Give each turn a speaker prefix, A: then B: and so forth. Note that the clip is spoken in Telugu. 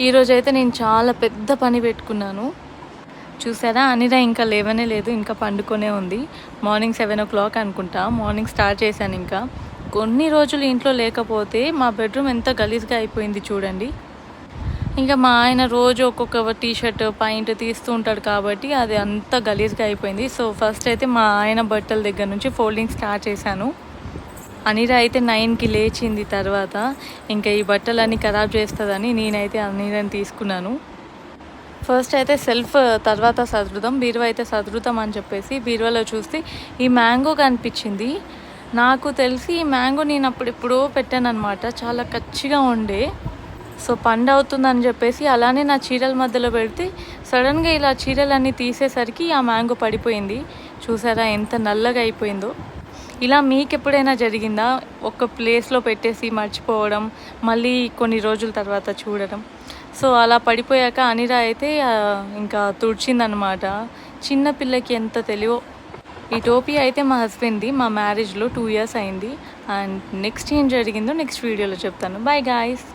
A: ఈరోజైతే నేను చాలా పెద్ద పని పెట్టుకున్నాను. చూసారా, అనిరా ఇంకా లేవనే లేదు, ఇంకా పండుకొనే ఉంది. మార్నింగ్ 7 o'clock అనుకుంటా మార్నింగ్ స్టార్ట్ చేశాను. ఇంకా కొన్ని రోజులు ఇంట్లో లేకపోతే మా బెడ్రూమ్ ఎంత గలీజ్గా అయిపోయింది చూడండి. ఇంకా మా ఆయన రోజు ఒక్కొక్క టీషర్ట్ పాయింట్ తీస్తూ ఉంటాడు కాబట్టి అది అంత గలీజ్గా అయిపోయింది. సో ఫస్ట్ అయితే మా ఆయన బట్టల దగ్గర నుంచి ఫోల్డింగ్ స్టార్ట్ చేశాను. అనిరా అయితే 9కి లేచింది. తర్వాత ఇంకా ఈ బట్టలన్నీ ఖరాబ్ చేస్తుందని నేనైతే అనిరాని తీసుకున్నాను. ఫస్ట్ అయితే సెల్ఫ్ తర్వాత సదురుదాం, బీరువా అయితే సదురుదాం అని చెప్పేసి బీరువాలో చూస్తే ఈ మ్యాంగో కనిపించింది. నాకు తెలిసి ఈ మ్యాంగో నేను అప్పుడెప్పుడో పెట్టాను అనమాట. చాలా కచ్చిగా ఉండే. సో పండు అవుతుందని చెప్పేసి అలానే నా చీరల మధ్యలో పెడితే సడన్గా ఇలా చీరలన్నీ తీసేసరికి ఆ మ్యాంగో పడిపోయింది. చూసారా ఎంత నల్లగా అయిపోయిందో. ఇలా మీకు ఎప్పుడైనా జరిగిందా? ఒక ప్లేస్లో పెట్టేసి మర్చిపోవడం, మళ్ళీ కొన్ని రోజుల తర్వాత చూడడం. సో అలా పడిపోయాక అనిరా అయితే ఇంకా తుడిచిందనమాట. చిన్న పిల్లకి ఎంత తెలివో. ఈ టోపీ అయితే మా హస్బెండ్ది. మా మ్యారేజ్లో 2 years అయింది. అండ్ నెక్స్ట్ ఏం జరిగిందో నెక్స్ట్ వీడియోలో చెప్తాను. Bye guys.